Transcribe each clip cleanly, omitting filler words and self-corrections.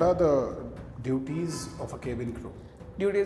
What are the duties of a cabin crew?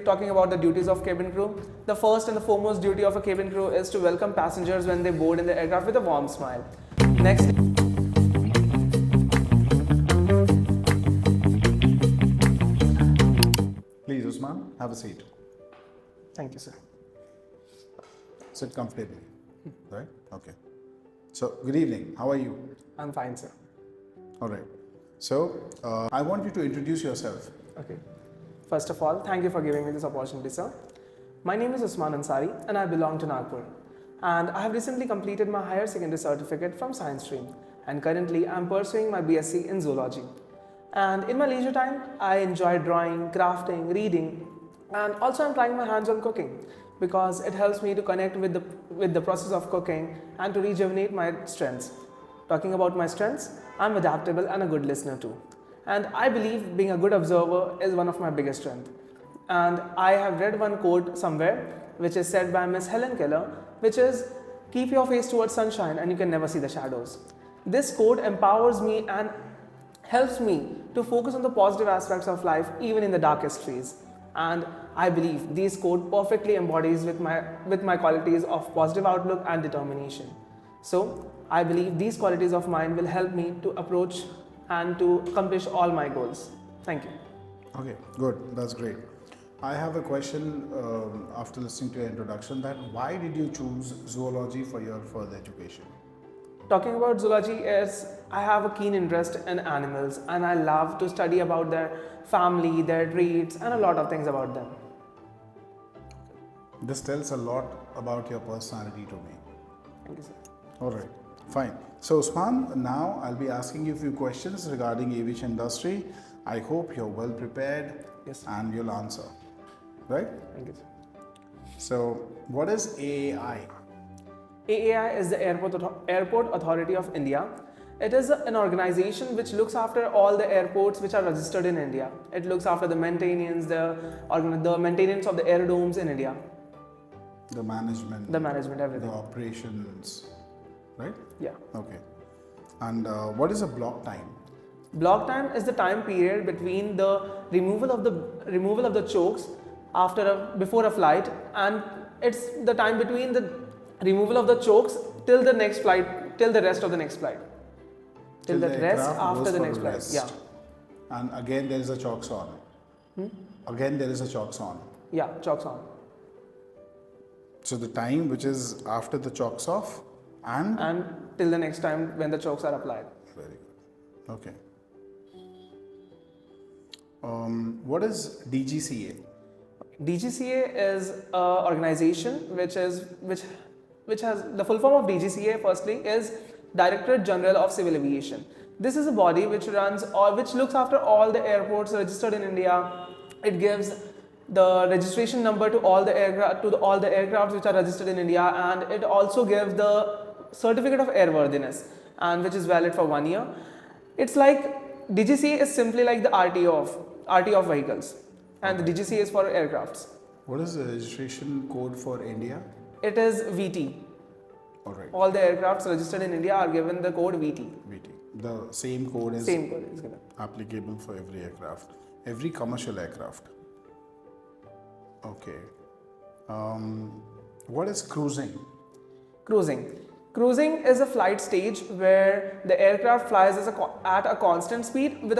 Talking about the duties of cabin crew, the first and the foremost duty of a cabin crew is to welcome passengers when they board in the aircraft with a warm smile. Next, Please, Usman, have a seat. thank you, sir. Sit comfortably. Right? Okay. So, good evening. How are you? I'm fine, sir. All right. So, I want you to introduce yourself. Okay. First of all, thank you for giving me this opportunity, sir. My name is Usman Ansari and I belong to Nagpur. And I have recently completed my higher secondary certificate from science stream. And currently, I'm pursuing my BSc in zoology. And in my leisure time, I enjoy drawing, crafting, reading, and also I'm trying my hands on cooking because it helps me to connect with the process of cooking and to rejuvenate my strengths. Talking about my strengths, I'm adaptable and a good listener too. And I believe being a good observer is one of my biggest strengths. And I have read one quote somewhere which is said by Miss Helen Keller, which is, keep your face towards sunshine and you can never see the shadows. This quote empowers me and helps me to focus on the positive aspects of life even in the darkest phase. And I believe this quote perfectly embodies with my qualities of positive outlook and determination. So I believe these qualities of mine will help me to approach and to accomplish all my goals. Thank you. Okay, good. That's great. I have a question after listening to your introduction, that why did you choose zoology for your further education? Talking about zoology is, I have a keen interest in animals and I love to study about their family, their traits and a lot of things about them. This tells a lot about your personality to me. Thank you, sir. All right, fine. So Usman, now I'll be asking you a few questions regarding aviation industry. I hope you're well prepared. Yes. And you'll answer, right? Thank you, sir. So what is AAI? AAI is the Airport Authority of India. It is an organization which looks after all the airports which are registered in India. It looks after the maintenance, the maintenance of the aerodomes in India. The management, everything. the operations, right? Yeah. Okay. And what is a block time? Block time is the time period between the removal of the chokes before a flight, and it's the time between the removal of the chokes till the next flight, till the rest of the next flight, till the rest after the next flight. Yeah. And again there is a chocks on. Again there is a chocks on. Yeah, chocks on. So the time which is after the chocks off and till the next time when the chokes are applied. Very good. Okay. What is DGCA? DGCA is an organization which has the full form of DGCA. Firstly, is Directorate General of Civil Aviation. This is a body which looks after all the airports registered in India. It gives the registration number to all the aircraft which are registered in India, and it also gives the certificate of airworthiness, and which is valid for 1 year. It's like DGCA is simply like the RTO of vehicles, and the DGCA is for aircrafts. What is the registration code for India? It is VT. All right. All the aircrafts registered in India are given the code VT. VT. The same code is given. Applicable for every aircraft, every commercial aircraft. Okay. What is cruising? Cruising is a flight stage where the aircraft flies at a constant speed with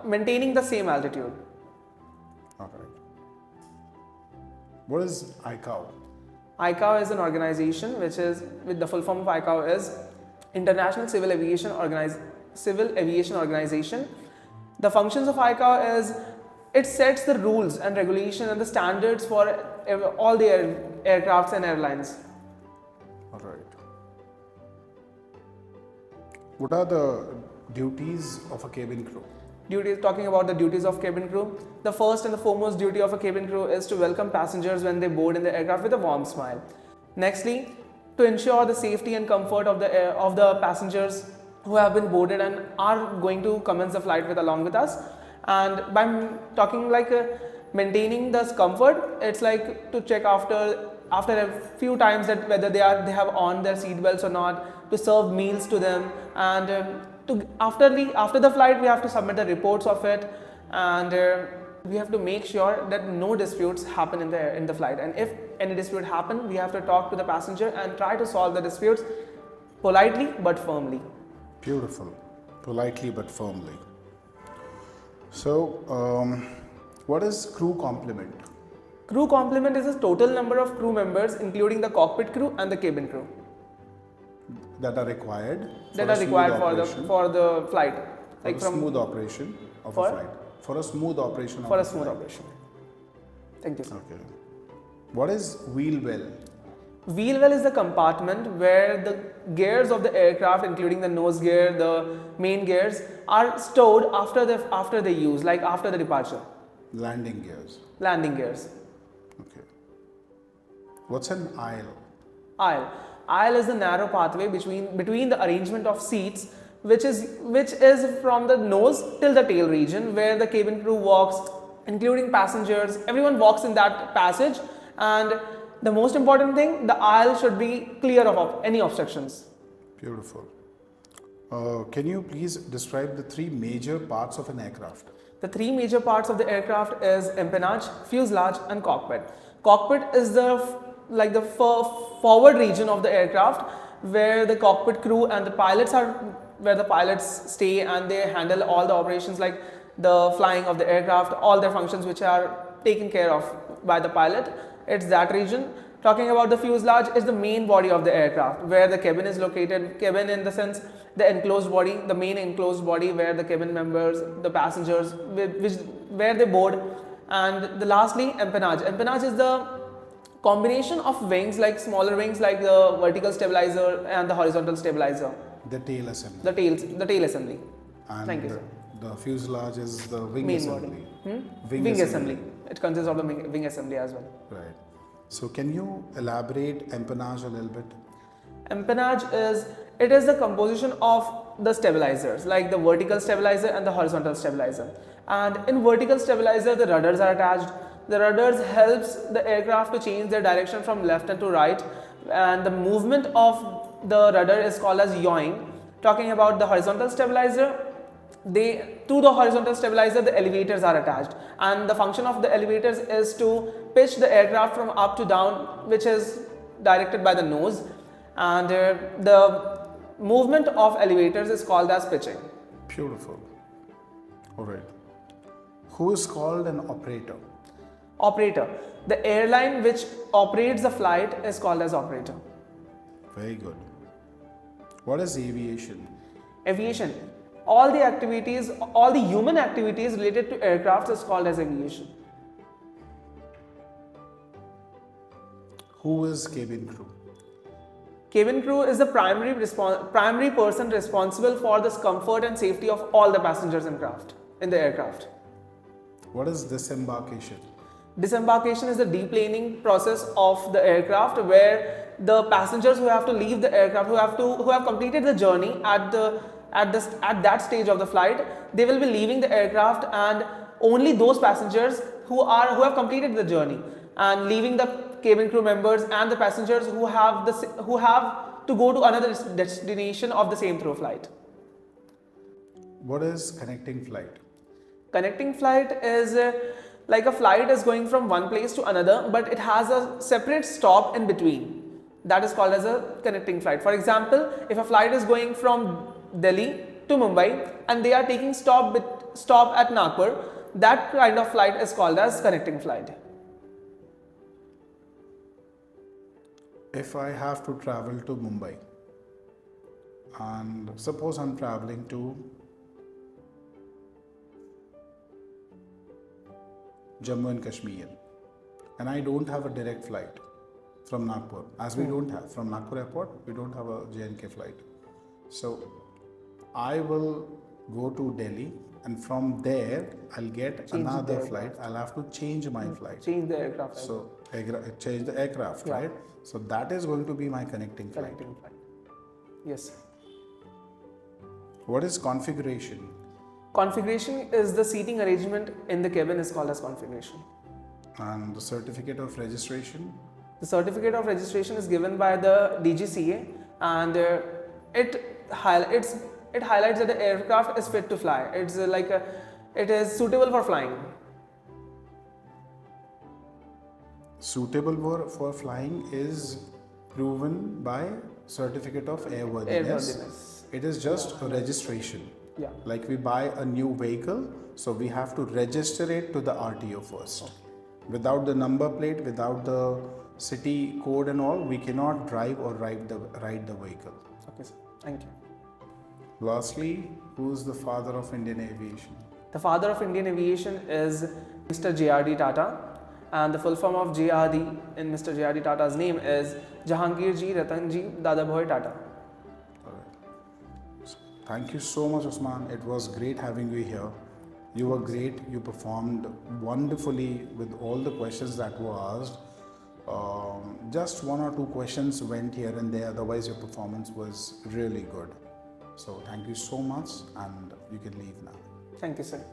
maintaining the same altitude. All right. What is ICAO? ICAO is an organization with the full form of ICAO is International Civil Aviation Organization. The functions of ICAO is, it sets the rules and regulations and the standards for all the aircrafts and airlines. All right. What are the duties of a cabin crew? Talking about the duties of cabin crew, the first and the foremost duty of a cabin crew is to welcome passengers when they board in the aircraft with a warm smile. Nextly, to ensure the safety and comfort of the passengers who have been boarded and are going to commence the flight along with us. And by talking maintaining this comfort, it's like to check after a few times that whether they have on their seat belts or not, to serve meals to them, and after the flight we have to submit the reports of it, and we have to make sure that no disputes happen in the flight. And if any dispute happen, we have to talk to the passenger and try to solve the disputes politely but firmly. Beautiful. Politely but firmly. So, what is crew complement? Crew complement is the total number of crew members, including the cockpit crew and the cabin crew, That are required that are required for the flight, like for a smooth operation of a flight. For a smooth operation. For a smooth operation. Thank you, sir. Okay. What is wheel well? Wheel well is the compartment where the gears of the aircraft, including the nose gear, the main gears, are stored after the use, like after the departure. Landing gears. Landing gears. Okay. What's an aisle? Aisle is the narrow pathway between the arrangement of seats, which is from the nose till the tail region, where the cabin crew walks, including passengers. Everyone walks in that passage, and the most important thing, the aisle should be clear of any obstructions. Beautiful. Can you please describe the three major parts of an aircraft? The three major parts of the aircraft is empennage, fuselage, and cockpit. Cockpit is the forward region of the aircraft, where the cockpit crew and the pilots are, where the pilots stay and they handle all the operations like the flying of the aircraft, all their functions which are taken care of by the pilot. It's that region. Talking about the fuselage is the main body of the aircraft, where the cabin is located. Cabin in the sense the enclosed body, the main enclosed body where the cabin members, the passengers, where they board. And lastly, empennage. Empennage is the combination of wings, like smaller wings like the vertical stabilizer and the horizontal stabilizer. The tail assembly. The tail assembly. And Thank you, sir. The fuselage is the wing Main assembly. body. Wing assembly. It consists of the wing assembly as well. Right. So can you elaborate empennage a little bit? Empennage is the composition of the stabilizers, like the vertical stabilizer and the horizontal stabilizer. And in vertical stabilizer, the rudders are attached. The rudders helps the aircraft to change their direction from left and to right, and the movement of the rudder is called as yawing. Talking about the horizontal stabilizer, to the horizontal stabilizer the elevators are attached, and the function of the elevators is to pitch the aircraft from up to down, which is directed by the nose, and the movement of elevators is called as pitching. Beautiful. All right. Who is called an operator? Operator. The airline which operates the flight is called as operator. Very good. What is aviation? Aviation. All the human activities related to aircraft is called as aviation. Who is cabin crew? Cabin crew is the primary person responsible for the comfort and safety of all the passengers in the aircraft. What is disembarkation? Disembarkation is the deplaning process of the aircraft, where the passengers who have to leave the aircraft, who have completed the journey at that stage of the flight, they will be leaving the aircraft, and only those passengers who have completed the journey, and leaving the cabin crew members and the passengers who have to go to another destination of the same through flight. What is connecting flight? Connecting flight is like a flight is going from one place to another, but it has a separate stop in between. That is called as a connecting flight. For example, if a flight is going from Delhi to Mumbai and they are taking stop at Nagpur, that kind of flight is called as connecting flight. If I have to travel to Mumbai, and suppose I'm traveling to Jammu and Kashmir, and I don't have a direct flight from Nagpur, as we don't have from Nagpur airport, we don't have a J&K flight. So I will go to Delhi, and from there I'll get another flight. I'll have to change my flight. Change the aircraft. So change the aircraft, Yeah. right? So that is going to be my connecting flight. Connecting flight. Yes. What is configuration? Configuration is the seating arrangement in the cabin is called as configuration. And the certificate of registration? The certificate of registration is given by the DGCA, and it highlights that the aircraft is fit to fly. It's It is suitable for flying. Suitable for flying is proven by certificate of airworthiness. Airworthiness. It is just a registration. Yeah. Like we buy a new vehicle, so we have to register it to the RTO first. Without the number plate, without the city code and all, we cannot drive or ride the vehicle. Okay, sir. Thank you. Lastly, who is the father of Indian aviation? The father of Indian aviation is Mr. J.R.D. Tata, and the full form of J.R.D. in Mr. J.R.D. Tata's name is Jahangirji Ratanji Dadabhoy Tata. Alright. Thank you so much, Usman. It was great having you here. You were great. You performed wonderfully with all the questions that were asked. Just one or two questions went here and there. Otherwise, your performance was really good. So thank you so much, and you can leave now. Thank you, sir.